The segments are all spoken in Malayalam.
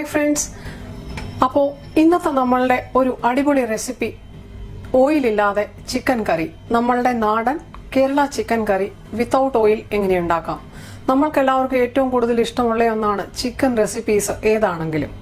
Hi friends, അപ്പോൾ ഇന്നത്തെ നമ്മളുടെ ഒരു അടിപൊളി റെസിപ്പി ഓയിൽ ഇല്ലാതെ ചിക്കൻ കറി, നമ്മളുടെ നാടൻ കേരള ചിക്കൻ കറി വിത്തൗട്ട് ഓയിൽ എങ്ങനെ ഉണ്ടാക്കാം. നമ്മൾക്ക് എല്ലാവർക്കും ഏറ്റവും കൂടുതൽ ഇഷ്ടമുള്ള ഒന്നാണ് ചിക്കൻ റെസിപ്പീസ് ഏതാണെങ്കിലും.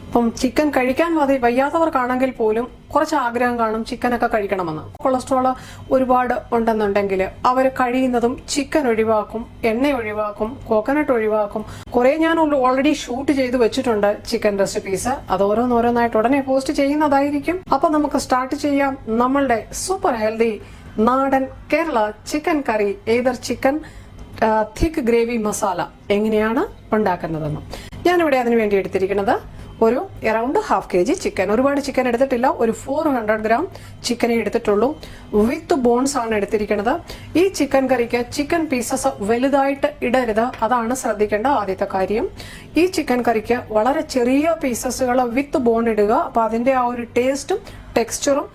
അപ്പം ചിക്കൻ കഴിക്കാൻ വയ്യാത്തവർക്കാണെങ്കിൽ പോലും കുറച്ച് ആഗ്രഹം കാണും ചിക്കനൊക്കെ കഴിക്കണമെന്ന്. കൊളസ്ട്രോൾ ഒരുപാട് ഉണ്ടെന്നുണ്ടെങ്കിൽ അവർ കഴിയുന്നതും ചിക്കൻ ഒഴിവാക്കും, എണ്ണ ഒഴിവാക്കും, കോക്കനട്ട് ഒഴിവാക്കും. കുറെ ഞാൻ ഓൾറെഡി ഷൂട്ട് ചെയ്ത് വെച്ചിട്ടുണ്ട് ചിക്കൻ റെസിപ്പീസ്. അത് ഓരോന്നോരോന്നായിട്ട് ഉടനെ പോസ്റ്റ് ചെയ്യുന്നതായിരിക്കും. അപ്പൊ നമുക്ക് സ്റ്റാർട്ട് ചെയ്യാം നമ്മളുടെ സൂപ്പർ ഹെൽത്തി നാടൻ Kerala chicken curry, either chicken thick gravy masala എങ്ങനെയാണ് ഉണ്ടാക്കുന്നതെന്ന്. ഞാനിവിടെ അതിനു വേണ്ടി എടുത്തിരിക്കുന്നത് ഒരു അറൌണ്ട് ഹാഫ് kg ചിക്കൻ. ഒരുപാട് ചിക്കൻ എടുത്തിട്ടില്ല, ഒരു 400 ഗ്രാം ചിക്കനെ എടുത്തിട്ടുള്ളൂ. വിത്ത് ബോൺസ് ആണ് എടുത്തിരിക്കുന്നത്. ഈ ചിക്കൻ കറിക്ക് ചിക്കൻ പീസസ് വലുതായിട്ട് ഇടരുത്, അതാണ് ശ്രദ്ധിക്കേണ്ട ആദ്യത്തെ കാര്യം. ഈ ചിക്കൻ കറിക്ക് വളരെ ചെറിയ പീസസുകൾ വിത്ത് ബോൺ ഇടുക, അപ്പൊ അതിന്റെ ആ ഒരു ടേസ്റ്റും ടെക്സ്ചറും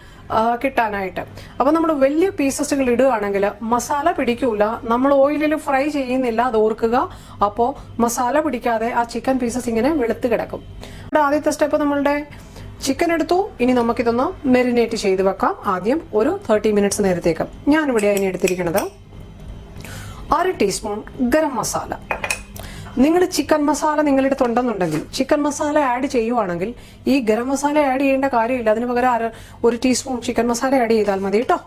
കിട്ടാനായിട്ട്. അപ്പൊ നമ്മൾ വലിയ പീസസുകൾ ഇടുകയാണെങ്കിൽ മസാല പിടിക്കൂല, നമ്മൾ ഓയിലിൽ ഫ്രൈ ചെയ്യുന്നില്ല, അത് ഓർക്കുക. അപ്പോ മസാല പിടിക്കാതെ ആ ചിക്കൻ പീസസ് ഇങ്ങനെ വെളുത്ത് കിടക്കും. ആദ്യത്തെ സ്റ്റെപ്പ് നമ്മളുടെ ചിക്കൻ എടുത്തു. ഇനി നമുക്കിതൊന്ന് മെറിനേറ്റ് ചെയ്ത് വെക്കാം. ആദ്യം ഒരു 30 മിനിറ്റ്സ് നേരത്തേക്ക്. ഞാനിവിടെ അതിന് എടുത്തിരിക്കുന്നത് 1/2 ടീസ്പൂൺ ഗരം മസാല. നിങ്ങൾ ചിക്കൻ മസാല നിങ്ങളുടെ അടുത്തുണ്ടെന്നുണ്ടെങ്കിൽ ചിക്കൻ മസാല ആഡ് ചെയ്യുവാണെങ്കിൽ ഈ ഗരം മസാല ആഡ് ചെയ്യേണ്ട കാര്യമില്ല. അതിന് പകരം 1 ടീസ്പൂൺ ചിക്കൻ മസാല ആഡ് ചെയ്താൽ മതി കേട്ടോ.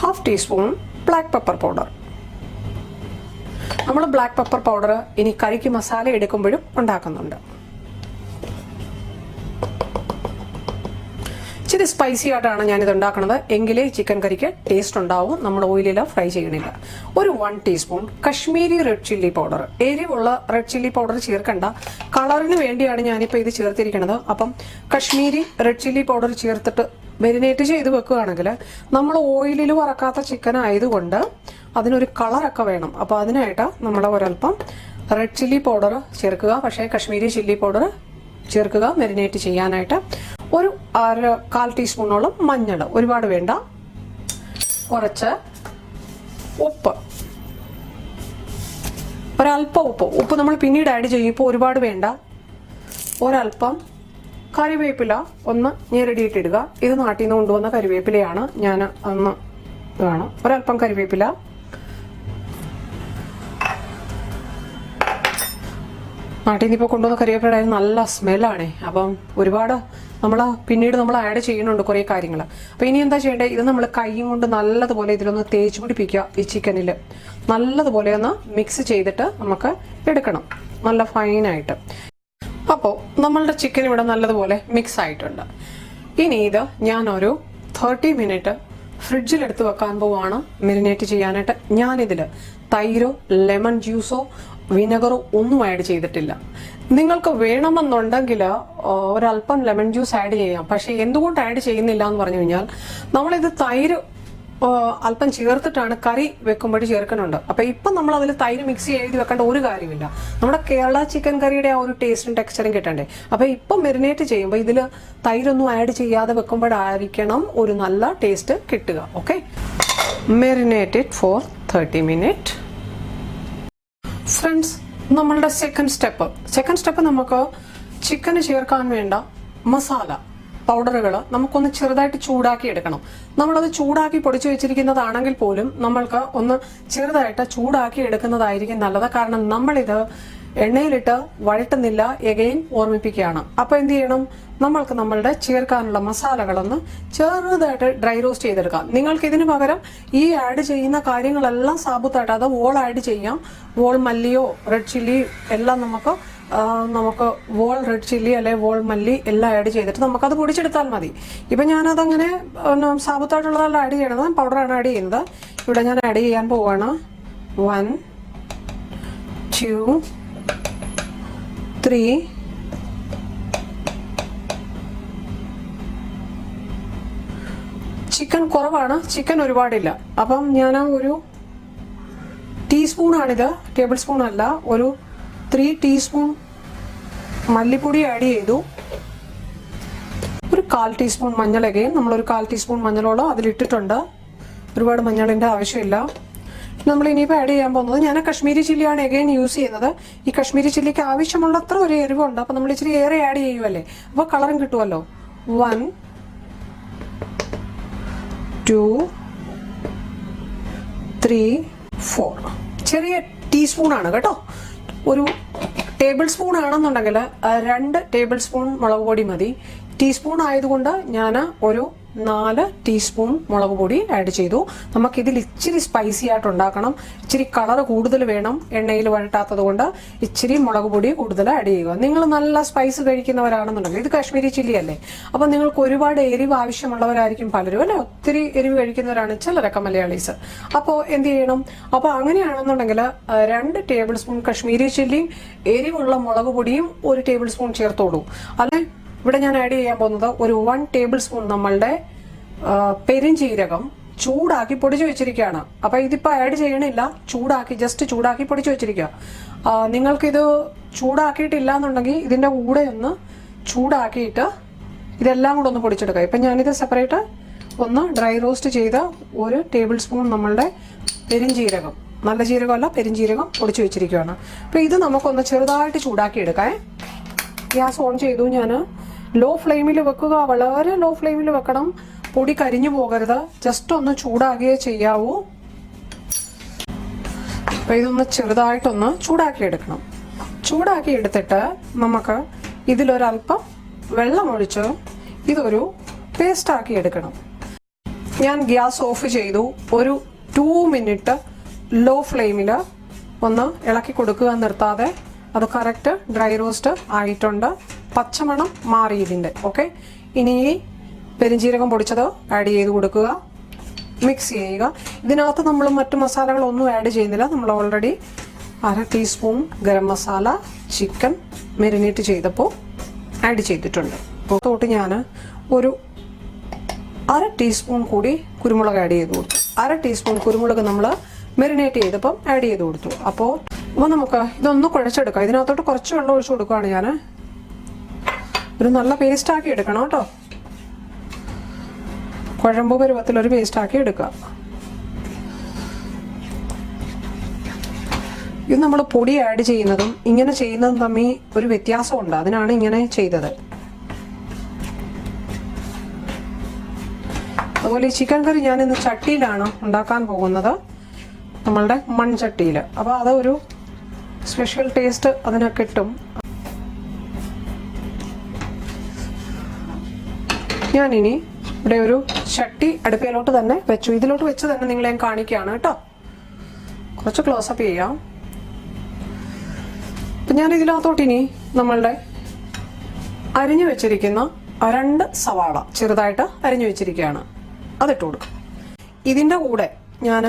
1/2 ടീസ്പൂൺ ബ്ലാക്ക് പെപ്പർ പൗഡർ. നമ്മൾ ബ്ലാക്ക് പെപ്പർ പൗഡർ ഇനി കറിക്ക് മസാല എടുക്കുമ്പോഴും ഉണ്ടാക്കുന്നുണ്ട്. ഇച്ചിരി സ്പൈസി ആയിട്ടാണ് ഞാനിത് ഉണ്ടാക്കുന്നത്, എങ്കിലേ ചിക്കൻ കറിക്ക് ടേസ്റ്റ് ഉണ്ടാവും. നമ്മൾ ഓയിലിൽ ഫ്രൈ ചെയ്യണില്ല. ഒരു 1 teaspoon Kashmiri red chilli powder. എരിവുള്ള റെഡ് ചില്ലി പൗഡർ ചേർക്കണ്ട, കളറിന് വേണ്ടിയാണ് ഞാനിപ്പോൾ ഇത് ചേർത്തിരിക്കുന്നത്. അപ്പം കശ്മീരി റെഡ് ചില്ലി പൗഡർ ചേർത്തിട്ട് മെരിനേറ്റ് ചെയ്ത് വെക്കുകയാണെങ്കിൽ നമ്മൾ ഓയിലിൽ വറക്കാത്ത ചിക്കൻ ആയതുകൊണ്ട് അതിനൊരു കളറൊക്കെ വേണം. അപ്പോൾ അതിനായിട്ട് നമ്മൾ ഒരൽപ്പം റെഡ് ചില്ലി പൗഡർ ചേർക്കുക, പക്ഷേ കശ്മീരി ചില്ലി പൗഡർ ചേർക്കുക മെരിനേറ്റ് ചെയ്യാനായിട്ട്. ഒരു 1/4 ടീസ്പൂണോളം മഞ്ഞൾ, ഒരുപാട് വേണ്ട. കുറച്ച് ഉപ്പ്, ഒരൽപ്പം ഉപ്പ് നമ്മൾ പിന്നീട് ആഡ് ചെയ്യും, ഇപ്പോൾ ഒരുപാട് വേണ്ട. ഒരൽപ്പം കറിവേപ്പില ഒന്ന് ഞെരടിയിട്ടിടുക. ഇത് നാട്ടിൽ നിന്ന് കൊണ്ടുവന്ന കറിവേപ്പിലയാണ്, ഞാൻ ഒന്ന് വേണം. ഒരൽപ്പം കറിവേപ്പില, നാട്ടിൽ നിന്ന് ഇപ്പോൾ കൊണ്ടുവന്ന കറിവേപ്പില നല്ല സ്മെല്ലാണ്. അപ്പം ഒരുപാട് പിന്നീട് നമ്മൾ ആഡ് ചെയ്യുന്നുണ്ട് കുറേ കാര്യങ്ങൾ. അപ്പം ഇനി എന്താ ചെയ്യേണ്ടത്, ഇത് നമ്മൾ കൈ കൊണ്ട് നല്ലതുപോലെ ഇതിലൊന്ന് തേച്ച് പിടിപ്പിക്കുക. ഈ ചിക്കനിൽ നല്ലതുപോലെ ഒന്ന് മിക്സ് ചെയ്തിട്ട് നമുക്ക് എടുക്കണം, നല്ല ഫൈനായിട്ട്. അപ്പോൾ നമ്മളുടെ ചിക്കൻ ഇവിടെ നല്ലതുപോലെ മിക്സ് ആയിട്ടുണ്ട്. ഇനി ഇത് ഞാനൊരു 30 മിനിറ്റ് ഫ്രിഡ്ജിൽ എടുത്ത് വെക്കാൻ പോവാണ് മെരിനേറ്റ് ചെയ്യാനായിട്ട്. ഞാനിതിൽ തൈരോ ലെമൺ ജ്യൂസോ വിനെഗറോ ഒന്നും ആഡ് ചെയ്തിട്ടില്ല. നിങ്ങൾക്ക് വേണമെന്നുണ്ടെങ്കിൽ ഒരല്പം ലെമൺ ജ്യൂസ് ആഡ് ചെയ്യാം, പക്ഷെ എന്തുകൊണ്ട് ആഡ് ചെയ്യുന്നില്ല എന്ന് പറഞ്ഞു കഴിഞ്ഞാൽ നമ്മളിത് തൈര് അല്പം ചേർത്തിട്ടാണ് കറി വെക്കുമ്പോഴും ചേർക്കുന്നുണ്ട്. അപ്പൊ ഇപ്പം നമ്മൾ അതിൽ തൈര് മിക്സ് ചെയ്ത് വെക്കേണ്ട ഒരു കാര്യമില്ല. നമ്മുടെ കേരള ചിക്കൻ കറിയുടെ ആ ഒരു ടേസ്റ്റും ടെക്സ്ചറും കിട്ടണ്ടേ. അപ്പൊ ഇപ്പം മെറിനേറ്റ് ചെയ്യുമ്പോൾ ഇതിൽ തൈരൊന്നും ആഡ് ചെയ്യാതെ വെക്കുമ്പോഴായിരിക്കണം ഒരു നല്ല ടേസ്റ്റ് കിട്ടുക. Okay, marinated for 30 minute. Friends, നമ്മളുടെ സെക്കൻഡ് സ്റ്റെപ്പ് നമുക്ക് ചിക്കന് ചേർക്കാൻ വേണ്ട മസാല പൗഡറുകൾ നമുക്കൊന്ന് ചെറുതായിട്ട് ചൂടാക്കി എടുക്കണം. നമ്മളത് ചൂടാക്കി പൊടിച്ചു വെച്ചിരിക്കുന്നതാണെങ്കിൽ പോലും നമ്മൾക്ക് ഒന്ന് ചെറുതായിട്ട് ചൂടാക്കി എടുക്കുന്നതായിരിക്കും നല്ലത്. കാരണം നമ്മളിത് എണ്ണയിലിട്ട് വഴട്ടുന്നില്ല, എഗെയിൻ ഓർമ്മിപ്പിക്കുകയാണ്. അപ്പൊ എന്ത് ചെയ്യണം, നമ്മൾക്ക് നമ്മളുടെ ചേർക്കാനുള്ള മസാലകളൊന്ന് ചെറുതായിട്ട് ഡ്രൈ റോസ്റ്റ് ചെയ്തെടുക്കാം. നിങ്ങൾക്ക് ഇതിന് പകരം ഈ ആഡ് ചെയ്യുന്ന കാര്യങ്ങളെല്ലാം സാബുത്തായിട്ട് അത് വോൾ ആഡ് ചെയ്യാം. വോൾ മല്ലിയോ റെഡ് ചില്ലി എല്ലാം നമുക്ക് വോൾ റെഡ് ചില്ലി അല്ലെ വോൾ മല്ലി എല്ലാം ആഡ് ചെയ്തിട്ട് നമുക്കത് പൊടിച്ചെടുത്താൽ മതി. ഇപ്പൊ ഞാനതങ്ങനെ സാബുത്തായിട്ടുള്ളതെല്ലാം ആഡ് ചെയ്യണത്, പൗഡറാണ് ആഡ് ചെയ്യുന്നത്. ഇവിടെ ഞാൻ ആഡ് ചെയ്യാൻ പോവാണ്. 1 2 3 ചിക്കൻ കുറവാണ്, ചിക്കൻ ഒരുപാടില്ല. അപ്പം ഞാൻ ഒരു ടീസ്പൂണാണിത്, ടേബിൾ സ്പൂൺ അല്ല. ഒരു 3 ടീസ്പൂൺ മല്ലിപ്പൊടി ആഡ് ചെയ്തു. ഒരു 1/4 ടീസ്പൂൺ മഞ്ഞൾ, നമ്മളൊരു 1/4 ടീസ്പൂൺ മഞ്ഞളോളം അതിലിട്ടിട്ടുണ്ട്. ഒരുപാട് മഞ്ഞളിൻ്റെ ആവശ്യമില്ല. നമ്മൾ ഇനിയിപ്പോൾ ആഡ് ചെയ്യാൻ പോകുന്നത്, ഞാൻ കശ്മീരി ചില്ലിയാണ് എഗെയിൻ യൂസ് ചെയ്യുന്നത്. ഈ കശ്മീരി ചില്ലിക്ക് ആവശ്യമുള്ളത്ര ഒരു എരിവുണ്ട്. അപ്പം നമ്മൾ ഇച്ചിരി ഏറെ ആഡ് ചെയ്യുമല്ലേ, അപ്പോൾ കളറും കിട്ടുമല്ലോ. 1 2 3 4 ചെറിയ ടീസ്പൂണാണ് കേട്ടോ. ഒരു ടേബിൾ സ്പൂൺ ആണെന്നുണ്ടെങ്കിൽ 2 ടേബിൾ സ്പൂൺ മുളക് പൊടി മതി. ടീസ്പൂൺ ആയതുകൊണ്ട് ഞാൻ ഒരു 4 ടീസ്പൂൺ മുളക് പൊടി ആഡ് ചെയ്തു. നമുക്കിതിൽ ഇച്ചിരി സ്പൈസി ആയിട്ട് ഉണ്ടാക്കണം, ഇച്ചിരി കളർ കൂടുതൽ വേണം. എണ്ണയിൽ വഴട്ടാത്തത് കൊണ്ട് ഇച്ചിരി മുളക് പൊടി കൂടുതൽ ആഡ് ചെയ്യുക. നിങ്ങൾ നല്ല സ്പൈസ് കഴിക്കുന്നവരാണെന്നുണ്ടെങ്കിൽ, ഇത് കാശ്മീരി ചില്ലി അല്ലേ, അപ്പം നിങ്ങൾക്ക് ഒരുപാട് എരിവ് ആവശ്യമുള്ളവരായിരിക്കും പലരും അല്ലെ. ഒത്തിരി എരിവ് കഴിക്കുന്നവരാണ് ചിലരൊക്കെ മലയാളീസ്. അപ്പോൾ എന്ത് ചെയ്യണം, അപ്പോൾ അങ്ങനെയാണെന്നുണ്ടെങ്കിൽ 2 ടേബിൾ സ്പൂൺ കശ്മീരി ചില്ലിയും എരിവുള്ള മുളക് പൊടിയും 1 ടേബിൾ സ്പൂൺ ചേർത്തോളൂ. അല്ലെ ഇവിടെ ഞാൻ ആഡ് ചെയ്യാൻ പോകുന്നത് ഒരു 1 ടേബിൾ സ്പൂൺ നമ്മളുടെ പെരിഞ്ജീരകം ചൂടാക്കി പൊടിച്ചു വെച്ചിരിക്കുകയാണ്. അപ്പൊ ഇതിപ്പോ ആഡ് ചെയ്യണില്ല, ജസ്റ്റ് ചൂടാക്കി പൊടിച്ചു വെച്ചിരിക്കുക. നിങ്ങൾക്കിത് ചൂടാക്കിയിട്ടില്ല എന്നുണ്ടെങ്കിൽ ഇതിന്റെ കൂടെ ഒന്ന് ചൂടാക്കിയിട്ട് ഇതെല്ലാം കൂടെ ഒന്ന് പൊടിച്ചെടുക്കുക. ഇപ്പൊ ഞാനിത് സെപ്പറേറ്റ് ഒന്ന് ഡ്രൈ റോസ്റ്റ് ചെയ്ത 1 ടേബിൾ സ്പൂൺ നമ്മളുടെ പെരിഞ്ജീരകം, നല്ല ജീരകമല്ല പെരിഞ്ജീരകം പൊടിച്ചു വെച്ചിരിക്കുകയാണ്. അപ്പൊ ഇത് നമുക്കൊന്ന് ചെറുതായിട്ട് ചൂടാക്കി എടുക്കാം. ഗ്യാസ് ഓൺ ചെയ്തു. ഞാൻ ലോ ഫ്ലെയിമിൽ വെക്കുക, വളരെ ലോ ഫ്ലെയിമിൽ വെക്കണം. പൊടി കരിഞ്ഞു പോകരുത്, ജസ്റ്റ് ഒന്ന് ചൂടാകുകയേ ചെയ്യാവൂ. അപ്പൊ ഇതൊന്ന് ചെറുതായിട്ടൊന്ന് ചൂടാക്കി എടുക്കണം. ചൂടാക്കി എടുത്തിട്ട് നമുക്ക് ഇതിലൊരല്പം വെള്ളമൊഴിച്ച് ഇതൊരു പേസ്റ്റ് ആക്കി എടുക്കണം. ഞാൻ ഗ്യാസ് ഓഫ് ചെയ്തു. ഒരു 2 മിനിറ്റ് ലോ ഫ്ലെയിമിൽ ഒന്ന് ഇളക്കി കൊടുക്കുക നിർത്താതെ. അത് കറക്റ്റ് ഡ്രൈ റോസ്റ്റ് ആയിട്ടുണ്ട്, പച്ചമണം മാറി ഇതിൻ്റെ. ഓക്കെ, ഇനി പെരിഞ്ജീരകം പൊടിച്ചത് ആഡ് ചെയ്ത് കൊടുക്കുക, മിക്സ് ചെയ്യുക. ഇതിനകത്ത് നമ്മൾ മറ്റു മസാലകളൊന്നും ആഡ് ചെയ്യുന്നില്ല. നമ്മൾ already 1/2 teaspoon garam masala chicken marinate ചെയ്തപ്പോൾ ആഡ് ചെയ്തിട്ടുണ്ട്. തൊട്ട് ഞാൻ ഒരു 1/2 ടീസ്പൂൺ കൂടി കുരുമുളക് ആഡ് ചെയ്ത് കൊടുത്തു. 1/2 ടീസ്പൂൺ കുരുമുളക് നമ്മൾ മെരിനേറ്റ് ചെയ്തപ്പം ആഡ് ചെയ്ത് കൊടുത്തു. അപ്പോൾ നമുക്ക് ഇതൊന്ന് കുഴച്ചെടുക്കാം. ഇതിനകത്തോട്ട് കുറച്ച് വെള്ളം ഒഴിച്ചു കൊടുക്കുകയാണ് ഞാൻ. ഒരു നല്ല പേസ്റ്റ് ആക്കി എടുക്കണം കേട്ടോ. കുഴമ്പ് പരുവത്തിലൊരു പേസ്റ്റ് ആക്കി എടുക്കുക. ഇത് നമ്മൾ പൊടി ആഡ് ചെയ്യുന്നതും ഇങ്ങനെ ചെയ്യുന്നതും തമ്മിൽ ഒരു വ്യത്യാസമുണ്ട്, അതിനാണ് ഇങ്ങനെ ചെയ്തത്. അതുപോലെ ഈ ചിക്കൻ കറി ഞാൻ ഇന്ന് ചട്ടിയിലാണ് ഉണ്ടാക്കാൻ പോകുന്നത്, നമ്മളുടെ മൺചട്ടിയിൽ. അപ്പോൾ അതൊരു സ്പെഷ്യൽ ടേസ്റ്റ് അതിന് കിട്ടും. ഞാനിനി ഇവിടെ ഒരു ചട്ടി അടുപ്പിലോട്ട് തന്നെ വെച്ചു. ഇതിലോട്ട് വെച്ച് തന്നെ നിങ്ങളെ ഞാൻ കാണിക്കുകയാണ് കേട്ടോ. കുറച്ച് ക്ലോസപ്പ് ചെയ്യാം. അപ്പം ഞാൻ ഇതിനകത്തോട്ടിനി നമ്മളുടെ അരിഞ്ഞു വെച്ചിരിക്കുന്ന 2 സവാള ചെറുതായിട്ട് അരിഞ്ഞു വെച്ചിരിക്കുകയാണ്, അതിട്ട് കൊടുക്കും. ഇതിൻ്റെ കൂടെ ഞാൻ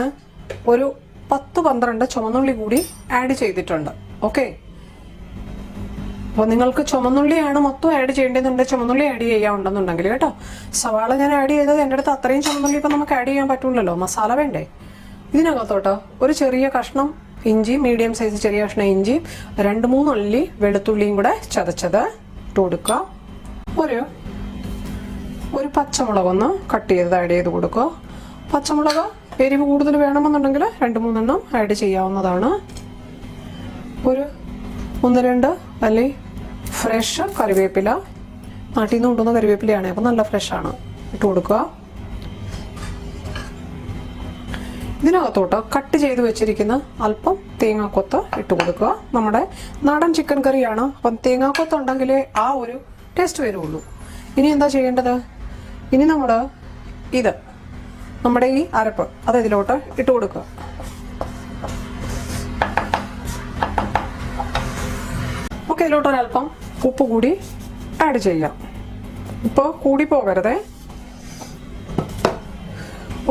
ഒരു 10-12 ചുവന്നുള്ളി കൂടി ആഡ് ചെയ്തിട്ടുണ്ട്. ഓക്കെ, അപ്പോൾ നിങ്ങൾക്ക് ചുമന്നുള്ളിയാണ് മൊത്തം ആഡ് ചെയ്യേണ്ടതുണ്ടെങ്കിൽ ചുമന്നുള്ളി ആഡ് ചെയ്യാറുണ്ടെന്നുണ്ടെങ്കിൽ കേട്ടോ. സവാള ഞാൻ ആഡ് ചെയ്തത് എൻ്റെ അടുത്ത് അത്രയും ചുമന്നുള്ളി ഇപ്പം നമുക്ക് ആഡ് ചെയ്യാൻ പറ്റില്ലല്ലോ, മസാല വേണ്ടേ. ഇതിനകത്തോട്ട് ഒരു ചെറിയ കഷ്ണം ഇഞ്ചി, മീഡിയം സൈസ് ചെറിയ കഷ്ണം ഇഞ്ചി, 2-3 അല്ലി വെളുത്തുള്ളിയും കൂടെ ചതച്ചത് ഇട്ട് കൊടുക്കുക. ഒരു പച്ചമുളകൊന്ന് കട്ട് ചെയ്തത് ആഡ് ചെയ്ത് കൊടുക്കുക. പച്ചമുളക് എരിവ് കൂടുതൽ വേണമെന്നുണ്ടെങ്കിൽ 2-3 എണ്ണം ആഡ് ചെയ്യാവുന്നതാണ്. ഒരു 1-2 അല്ലി ഫ്രഷ് കറിവേപ്പില, നാട്ടിൽ നിന്ന് കൊണ്ടുവന്ന കറിവേപ്പിലയാണ്, അപ്പം നല്ല ഫ്രഷാണ്, ഇട്ട് കൊടുക്കുക. ഇതിനകത്തോട്ട് കട്ട് ചെയ്ത് വെച്ചിരിക്കുന്ന അല്പം തേങ്ങാക്കൊത്ത് ഇട്ട് കൊടുക്കുക. നമ്മുടെ നാടൻ ചിക്കൻ കറിയാണ്, അപ്പം തേങ്ങാക്കൊത്ത് ഉണ്ടെങ്കിലേ ആ ഒരു ടേസ്റ്റ് വരുള്ളൂ. ഇനി എന്താ ചെയ്യേണ്ടത്, ഇനി നമ്മുടെ ഈ അരപ്പ് അത് ഇതിലോട്ട് ഇട്ട് കൊടുക്കുക. ഓക്കെ, ഇതിലോട്ട് ഒരല്പം ഉപ്പ് കൂടി ആഡ് ചെയ്യാം. ഇപ്പോൾ കൂടി പോകരുതേ,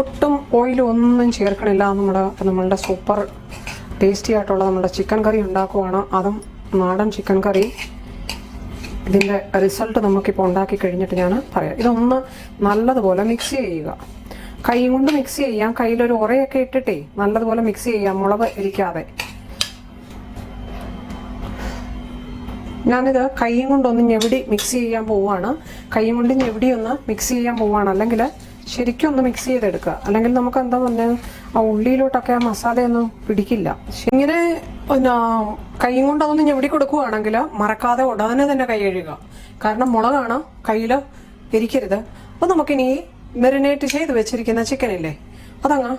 ഒട്ടും ഓയിലും ഒന്നും ചേർക്കണില്ല. നമ്മളുടെ സൂപ്പർ ടേസ്റ്റി ആയിട്ടുള്ള നമ്മുടെ ചിക്കൻ കറി ഉണ്ടാക്കുവാണ്, അതും നാടൻ ചിക്കൻ കറി. ഇതിൻ്റെ റിസൾട്ട് നമുക്കിപ്പോൾ ഉണ്ടാക്കി കഴിഞ്ഞിട്ട് ഞാൻ പറയാം. ഇതൊന്ന് നല്ലതുപോലെ മിക്സ് ചെയ്യുക. കൈ കൊണ്ട് മിക്സ് ചെയ്യാം, കയ്യിലൊരു ഉറയൊക്കെ ഇട്ടിട്ടേ നല്ലതുപോലെ മിക്സ് ചെയ്യാം, മുളക് ഇരിക്കാതെ. ഞാനിത് കൈയും കൊണ്ടൊന്ന് ഞെവിടി മിക്സ് ചെയ്യാൻ പോവുകയാണ്. കൈ കൊണ്ട് ഞെവിടി ഒന്ന് മിക്സ് ചെയ്യാൻ പോവുകയാണ്, അല്ലെങ്കിൽ ശരിക്കും ഒന്ന് മിക്സ് ചെയ്തെടുക്കുക. അല്ലെങ്കിൽ നമുക്ക് എന്താ പറഞ്ഞാൽ ആ ഉള്ളിയിലോട്ടൊക്കെ ആ മസാലയൊന്നും പിടിക്കില്ല. ഇങ്ങനെ കൈ കൊണ്ട് അതൊന്ന് ഞെവിടി കൊടുക്കുകയാണെങ്കിൽ മറക്കാതെ ഉടനെ തന്നെ കൈ കഴുകുക. കാരണം മുളകാണ്, കയ്യിൽ ഇരിക്കരുത്. അപ്പോൾ നമുക്കിനി മെറിനേറ്റ് ചെയ്ത് വെച്ചിരിക്കുന്ന ചിക്കനില്ലേ, അതങ്ങ്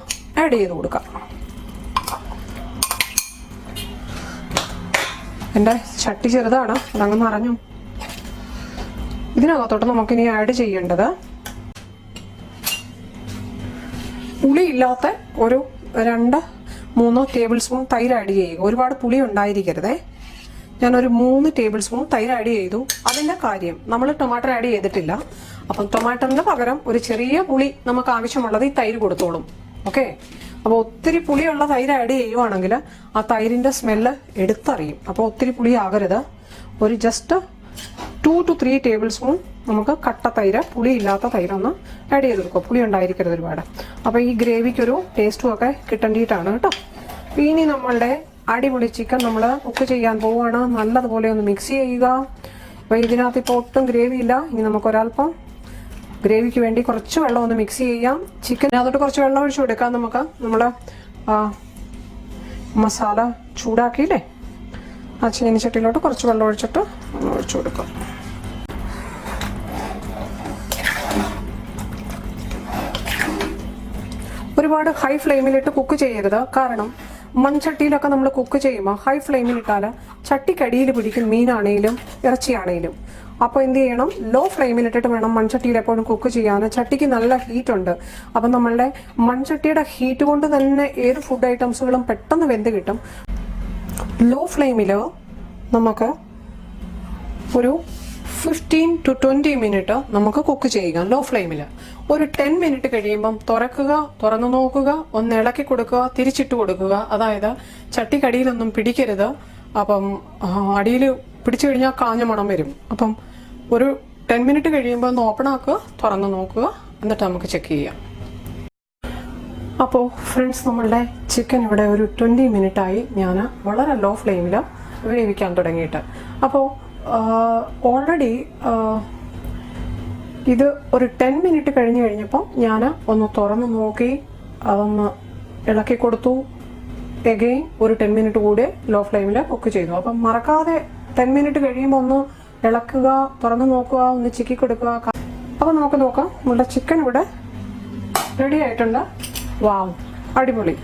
ആഡ് ചെയ്ത് കൊടുക്കാം. എൻ്റെ ചട്ടി ചെറുതാണ്, അതങ്ങ് നിറഞ്ഞു. ഇതിനകത്തോട്ട് നമുക്കിനി ആഡ് ചെയ്യേണ്ടത് പുളിയില്ലാത്ത ഒരു 2-3 ടേബിൾ സ്പൂൺ തൈര് ആഡ് ചെയ്യുക. ഒരുപാട് പുളി ഉണ്ടായിരിക്കരുതേ. ഞാനൊരു 3 ടേബിൾ സ്പൂൺ തൈര് ആഡ് ചെയ്തു. അതിൻ്റെ കാര്യം നമ്മൾ ടൊമാറ്റോ ആഡ് ചെയ്തിട്ടില്ല. അപ്പം ടൊമാറ്റോന് പകരം ഒരു ചെറിയ പുളി നമുക്ക് ആവശ്യമുള്ളത് ഈ തൈര് കൊടുത്തോളും. ഓക്കെ, അപ്പോൾ ഒത്തിരി പുളിയുള്ള തൈര് ആഡ് ചെയ്യുവാണെങ്കിൽ ആ തൈരിൻ്റെ സ്മെല്ല് എടുത്തറിയും. അപ്പോൾ ഒത്തിരി പുളി ആകരുത്. ഒരു ജസ്റ്റ് 2 to 3 ടേബിൾ സ്പൂൺ നമുക്ക് കട്ട തൈര്, പുളിയില്ലാത്ത തൈരൊന്ന് ആഡ് ചെയ്ത് കൊടുക്കുക. പുളി ഉണ്ടായിരിക്കരുത് ഒരുപാട്. അപ്പോൾ ഈ ഗ്രേവിക്കൊരു ടേസ്റ്റും ഒക്കെ കിട്ടേണ്ടിയിട്ടാണ് കേട്ടോ. ഇനി നമ്മളുടെ അടിപൊളി ചിക്കൻ നമ്മൾ കുക്ക് ചെയ്യാൻ പോവുകയാണ്. നല്ലതുപോലെ ഒന്ന് മിക്സ് ചെയ്യുക. അപ്പോൾ ഇതിനകത്ത് ഇപ്പോൾ ഒട്ടും ഗ്രേവി ഇല്ല. ഇനി നമുക്ക് ഒരൽപ്പം ഗ്രേവിക്ക് വേണ്ടി കുറച്ച് വെള്ളം ഒന്ന് മിക്സ് ചെയ്യാം. ചിക്കനകത്തോട്ട് കുറച്ച് വെള്ളം ഒഴിച്ചു കൊടുക്കാം. നമുക്ക് നമ്മൾ മസാല ചൂടാക്കിയില്ലേ, ആ ചീനിച്ചട്ടിയിലോട്ട് കുറച്ച് വെള്ളം ഒഴിച്ചിട്ട് ഒഴിച്ചു കൊടുക്കാം. ഒരുപാട് ഹൈ ഫ്ലെയിമിലിട്ട് കുക്ക് ചെയ്യരുത്. കാരണം മൺചട്ടിയിലൊക്കെ നമ്മൾ കുക്ക് ചെയ്യുമ്പോൾ ഹൈ ഫ്ലെയിമിലിട്ടാൽ ചട്ടിക്കടിയിൽ പിടിക്കും, മീനാണേലും ഇറച്ചിയാണേലും. അപ്പോൾ എന്ത് ചെയ്യണം, ലോ ഫ്ലെയിമിലിട്ടിട്ട് വേണം മൺചട്ടിയിൽ എപ്പോഴും കുക്ക് ചെയ്യാൻ. ചട്ടിക്ക് നല്ല ഹീറ്റ് ഉണ്ട്. അപ്പം നമ്മളുടെ മൺചട്ടിയുടെ ഹീറ്റ് കൊണ്ട് തന്നെ ഏത് ഫുഡ് ഐറ്റംസുകളും പെട്ടെന്ന് വെന്ത് കിട്ടും. ലോ ഫ്ലെയിമിൽ നമുക്ക് ഒരു 15 to 20 മിനിറ്റ് നമുക്ക് കുക്ക് ചെയ്യുക ലോ ഫ്ലെയിമിൽ. ഒരു 10 മിനിറ്റ് കഴിയുമ്പം തുറന്നു നോക്കുക, ഒന്ന് ഇളക്കി കൊടുക്കുക, തിരിച്ചിട്ട് കൊടുക്കുക. അതായത് ചട്ടിക്കടിയിലൊന്നും പിടിക്കരുത്. അപ്പം അടിയിൽ പിടിച്ചു കഴിഞ്ഞാൽ കാഞ്ഞ മണം വരും. അപ്പം ഒരു 10 മിനിറ്റ് കഴിയുമ്പോൾ ഒന്ന് ഓപ്പൺ ആക്കുക, തുറന്നു നോക്കുക, എന്നിട്ട് നമുക്ക് ചെക്ക് ചെയ്യാം. അപ്പോൾ ഫ്രണ്ട്സ്, നമ്മളുടെ ചിക്കൻ ഇവിടെ ഒരു 20 മിനിറ്റായി ഞാൻ വളരെ ലോ ഫ്ലെയിമിൽ വേവിക്കാൻ തുടങ്ങിയിട്ട്. അപ്പോൾ ഓൾറെഡി ഇത് ഒരു 10 മിനിറ്റ് കഴിഞ്ഞപ്പോൾ ഞാൻ ഒന്ന് തുറന്ന് നോക്കി, അതൊന്ന് ഇളക്കി കൊടുത്തു. എഗെയിൻ ഒരു 10 മിനിറ്റ് കൂടി ലോ ഫ്ലെയിമിൽ കുക്ക് ചെയ്തു. അപ്പം മറക്കാതെ 10 മിനിറ്റ് കഴിയുമ്പോൾ ഒന്ന് ഇളക്കുക, തുറന്ന് നോക്കുക, ഒന്ന് ചിക്കി കൊടുക്കുക. അപ്പോൾ നമുക്ക് നോക്കാം, നമ്മുടെ ചിക്കൻ ഇവിടെ റെഡി ആയിട്ടുണ്ട്. വാവ്, അടിപൊളി,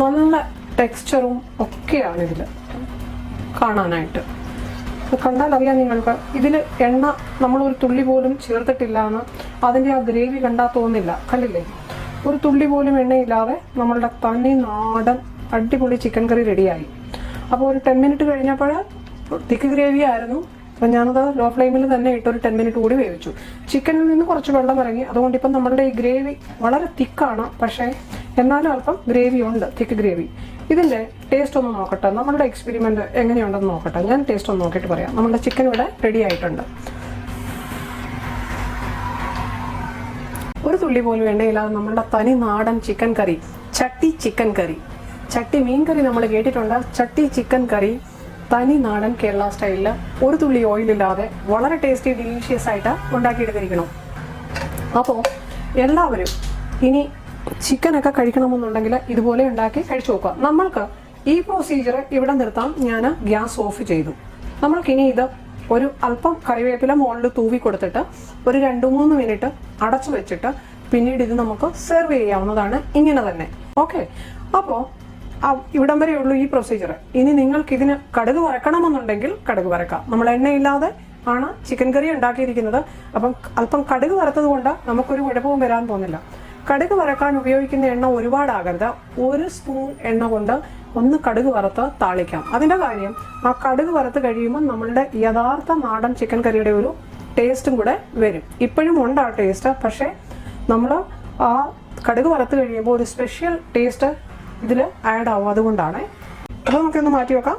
നല്ല ടെക്സ്ചറും ഒക്കെയാണ് ഇതിൽ കാണാനായിട്ട്. കണ്ടാൽ അറിയാം നിങ്ങൾക്ക്, ഇതിൽ എണ്ണ നമ്മളൊരു തുള്ളി പോലും ചേർത്തിട്ടില്ല എന്ന്. അതിൻ്റെ ആ ഗ്രേവി കണ്ടാൽ തോന്നില്ല. കണ്ടില്ലേ, ഒരു തുള്ളി പോലും എണ്ണയില്ലാതെ നമ്മളുടെ തനി നാടൻ അടിപൊളി ചിക്കൻ കറി റെഡിയായി. അപ്പോൾ ഒരു 10 മിനിറ്റ് കഴിഞ്ഞപ്പോൾ തിക്ക് ഗ്രേവി ആയിരുന്നു. അപ്പം ഞാനത് ലോ ഫ്ലെയിമിൽ തന്നെ ഇട്ട് ഒരു 10 മിനിറ്റ് കൂടി വേവിച്ചു. ചിക്കനിൽ നിന്ന് കുറച്ച് വെള്ളം ഇറങ്ങി. അതുകൊണ്ട് ഇപ്പം നമ്മളുടെ ഈ ഗ്രേവി വളരെ തിക്കാണ്, പക്ഷേ എന്നാലും അല്പം ഗ്രേവി ഉണ്ട്, തിക്ക് ഗ്രേവി. ഇതിൻ്റെ ടേസ്റ്റ് ഒന്ന് നോക്കട്ടെ, നമ്മളുടെ എക്സ്പെരിമെൻറ്റ് എങ്ങനെയുണ്ടെന്ന് നോക്കട്ടെ. ഞാൻ ടേസ്റ്റ് ഒന്ന് നോക്കിയിട്ട് പറയാം. നമ്മളുടെ ചിക്കൻ ഇവിടെ റെഡി ആയിട്ടുണ്ട്. ഒരു തുള്ളി പോലും എണ്ണയില്ലാതെ നമ്മളുടെ തനി നാടൻ ചിക്കൻ കറി, ചട്ടി ചിക്കൻ കറി. ചട്ടി മീൻ കറി നമ്മൾ കേട്ടിട്ടുണ്ട്. ചട്ടി ചിക്കൻ കറി തനി നാടൻ കേരള സ്റ്റൈലിൽ ഒരു തുള്ളി ഓയിലില്ലാതെ വളരെ ടേസ്റ്റി ഡെലീഷ്യസ് ആയിട്ട് ഉണ്ടാക്കിയെടുത്തിരിക്കണം. അപ്പോൾ എല്ലാവരും ഇനി ചിക്കനൊക്കെ കഴിക്കണമെന്നുണ്ടെങ്കിൽ ഇതുപോലെ ഉണ്ടാക്കി കഴിച്ചു നോക്കുക. നമ്മൾക്ക് ഈ പ്രൊസീജിയർ ഇവിടെ നിർത്താം. ഞാൻ ഗ്യാസ് ഓഫ് ചെയ്തു. നമ്മൾക്കിനി ഇത് ഒരു അല്പം കറിവേപ്പില മുകളിൽ തൂവി കൊടുത്തിട്ട് ഒരു 2-3 മിനിറ്റ് അടച്ചു വെച്ചിട്ട് പിന്നീട് ഇത് നമുക്ക് സെർവ് ചെയ്യാവുന്നതാണ് ഇങ്ങനെ തന്നെ. ഓക്കെ, അപ്പോൾ ഇവിടം വരെ ഉള്ളൂ ഈ പ്രൊസീജിയർ. ഇനി നിങ്ങൾക്ക് ഇതിന് കടുക് വറക്കണമെന്നുണ്ടെങ്കിൽ കടുക് വറക്കാം. നമ്മൾ എണ്ണയില്ലാതെ ആണ് ചിക്കൻ കറി ഉണ്ടാക്കിയിരിക്കുന്നത്. അപ്പം അല്പം കടുക് വറുത്തത് കൊണ്ട് നമുക്കൊരു കുഴപ്പവും വരാൻ പോകുന്നില്ല. കടുക് വറക്കാൻ ഉപയോഗിക്കുന്ന എണ്ണ ഒരുപാടാകരുത്. 1 സ്പൂൺ എണ്ണ കൊണ്ട് ഒന്ന് കടുക് വറുത്ത് താളിക്കാം. അതിൻ്റെ കാര്യം, ആ കടുക് വറുത്ത് കഴിയുമ്പോൾ നമ്മളുടെ യഥാർത്ഥ നാടൻ ചിക്കൻ കറിയുടെ ഒരു ടേസ്റ്റും കൂടെ വരും. ഇപ്പോഴും ഉണ്ട് ആ ടേസ്റ്റ്, പക്ഷേ നമ്മൾ ആ കടുക് വറുത്ത് കഴിയുമ്പോൾ ഒരു സ്പെഷ്യൽ ടേസ്റ്റ് ഇതിൽ ആഡ് ആവും. അതുകൊണ്ടാണ്. അപ്പോൾ നമുക്കൊന്ന് മാറ്റി വെക്കാം.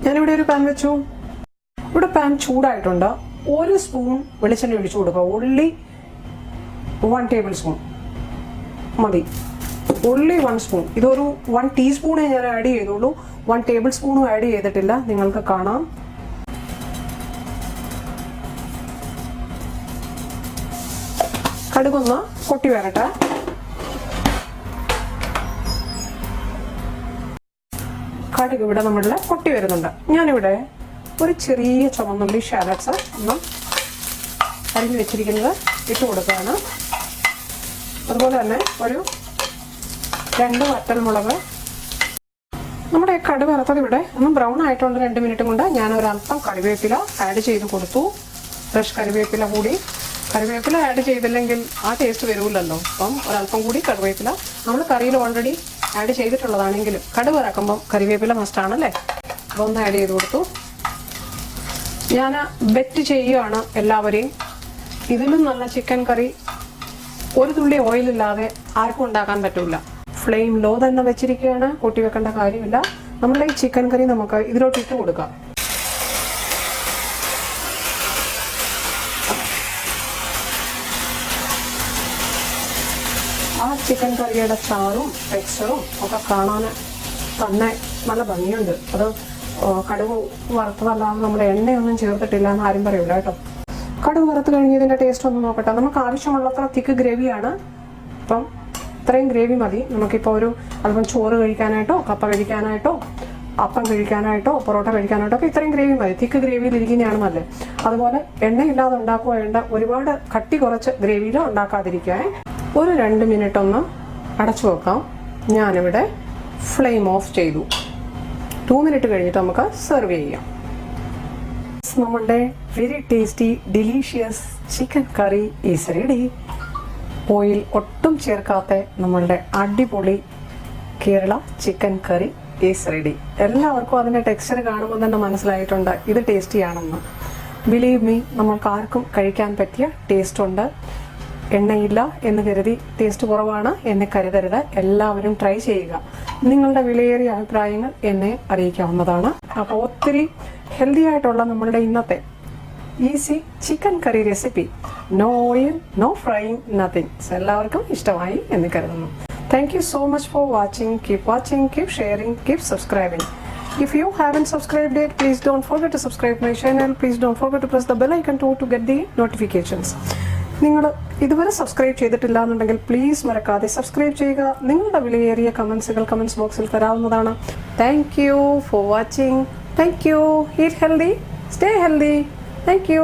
ഞാനിവിടെ ഒരു പാൻ വെച്ചു. ഇവിടെ പാൻ ചൂടായിട്ടുണ്ട്. 1 സ്പൂൺ വെളിച്ചെണ്ണ ഒഴിച്ചു കൊടുക്കുക. ഉള്ളി 1 ടേബിൾ സ്പൂൺ മതി. ഉള്ളി 1 സ്പൂൺ. ഇതൊരു 1 ടീസ്പൂണേ ഞാൻ ആഡ് ചെയ്തുള്ളൂ. 1 ടേബിൾ സ്പൂണും ആഡ് ചെയ്തിട്ടില്ല. നിങ്ങൾക്ക് കാണാം. കടുകൊന്ന് പൊട്ടി വരട്ടെ. കടുക് ഇവിടെ നമ്മളുടെ പൊട്ടി വരുന്നുണ്ട്. ഞാനിവിടെ ഒരു ചെറിയ ചുവന്നുള്ളി ഷാലറ്റ്സ് ഒന്ന് അരിഞ്ഞു വെച്ചിരിക്കുന്നത് ഇട്ട് കൊടുക്കുകയാണ്. അതുപോലെ തന്നെ ഒരു 2 വറ്റൽമുളക്. നമ്മുടെ കടുക് വറുത്തത് ഇവിടെ ഒന്ന് ബ്രൗൺ ആയിട്ടുണ്ട്. 2 മിനിറ്റ് കൊണ്ട് ഞാൻ ഒരല്പം കറിവേപ്പില ആഡ് ചെയ്ത് കൊടുത്തു. ഫ്രഷ് കറിവേപ്പില കൂടി. കറിവേപ്പില ആഡ് ചെയ്തില്ലെങ്കിൽ ആ ടേസ്റ്റ് വരുമല്ലോ. അപ്പം ഒരല്പം കൂടി കറിവേപ്പില നമ്മൾ കറിയിൽ ഓൾറെഡി ആഡ് ചെയ്തിട്ടുള്ളതാണെങ്കിലും കടുക് വറക്കുമ്പം കറിവേപ്പില മസ്റ്റാണല്ലേ. അപ്പോൾ ഒന്ന് ആഡ് ചെയ്ത് കൊടുത്തു. ഞാൻ ബെറ്റ് ചെയ്യുകയാണ് എല്ലാവരെയും, ഇതിലും നല്ല ചിക്കൻ കറി ഒരു തുള്ളി ഓയിലില്ലാതെ ആർക്കും ഉണ്ടാക്കാൻ പറ്റില്ല. ഫ്ലെയിം ലോ തന്നെ വെച്ചിരിക്കുകയാണ്, കൂട്ടി വെക്കേണ്ട കാര്യമില്ല. നമ്മുടെ ഈ ചിക്കൻ കറി നമുക്ക് ഇതിലോട്ട് ഇട്ട് കൊടുക്കാം. ആ ചിക്കൻ കറിയുടെ ചാറും ടെക്സ്ചറും ഒക്കെ കാണാൻ തന്നെ നല്ല ഭംഗിയുണ്ട്. അത് കടുക് വറുത്തതല്ലാതെ നമ്മുടെ എണ്ണയൊന്നും ചേർത്തിട്ടില്ല എന്ന് ആരും പറയൂല കേട്ടോ. കടുക് വറുത്ത് കഴിഞ്ഞ് ഇതിൻ്റെ ടേസ്റ്റ് ഒന്ന് നോക്കട്ടെ. നമുക്ക് ആവശ്യമുള്ളത്ര തിക്ക് ഗ്രേവിയാണ്. അപ്പം ഇത്രയും ഗ്രേവി മതി. നമുക്കിപ്പോൾ ഒരു അല്പം ചോറ് കഴിക്കാനായിട്ടോ കപ്പ കഴിക്കാനായിട്ടോ അപ്പം കഴിക്കാനായിട്ടോ പൊറോട്ട കഴിക്കാനായിട്ടോ ഒക്കെ ഇത്രയും ഗ്രേവി മതി. തിക്ക് ഗ്രേവിയിൽ ഇരിക്കുന്നതാണ് നല്ലത്. അതുപോലെ എണ്ണയില്ലാതെ ഉണ്ടാക്കുക വേണ്ട, ഒരുപാട് കട്ടി കുറച്ച് ഗ്രേവിയിൽ ഉണ്ടാക്കാതിരിക്കുക. ഒരു 2 മിനിറ്റ് ഒന്ന് അടച്ചു വെക്കാം. ഞാനിവിടെ ഫ്ലെയിം ഓഫ് ചെയ്തു. 2 മിനിറ്റ് കഴിഞ്ഞിട്ട് നമുക്ക് സെർവ് ചെയ്യാം. നമ്മളുടെ very tasty delicious chicken curry is ready. Oil ഒട്ടും ചേർക്കാത്ത നമ്മളുടെ അടിപൊളി Kerala chicken curry is ready. എല്ലാവർക്കും അതിൻ്റെ ടെക്സ്ചർ കാണുമ്പോൾ തന്നെ മനസ്സിലായിട്ടുണ്ട് ഇത് ടേസ്റ്റിയാണെന്ന്. ബിലീവ് മീ, നമ്മൾക്ക് ആർക്കും കഴിക്കാൻ പറ്റിയ ടേസ്റ്റ് ഉണ്ട്. എണ്ണയില്ല എന്ന് കരുതി ടേസ്റ്റ് കുറവാണ് എന്ന് കരുതരുത്. എല്ലാവരും ട്രൈ ചെയ്യുക. നിങ്ങളുടെ വിലയേറിയ അഭിപ്രായങ്ങൾ എന്നെ അറിയിക്കാവുന്നതാണ്. അപ്പോൾ ഒത്തിരി ഹെൽത്തി ആയിട്ടുള്ള നമ്മളുടെ ഇന്നത്തെ easy chicken curry recipe, no oil, no frying, nothing, എല്ലാവർക്കും ഇഷ്ടമായി എന്ന് കരുതുന്നു. Thank you so much for watching. Keep watching, keep sharing, keep subscribing. If you haven't subscribed yet, please don't forget to subscribe my channel. Please don't forget to press the bell icon to get the notifications. നിങ്ങൾ ഇതുവരെ സബ്സ്ക്രൈബ് ചെയ്തിട്ടില്ല എന്നുണ്ടെങ്കിൽ പ്ലീസ് മറക്കാതെ സബ്സ്ക്രൈബ് ചെയ്യുക. നിങ്ങളുടെ വിലയേറിയ കമൻസുകൾ കമൻസ് ബോക്സിൽ തരാവുന്നതാണ്. Thank you for watching. Thank you. Eat healthy, stay healthy. Thank U.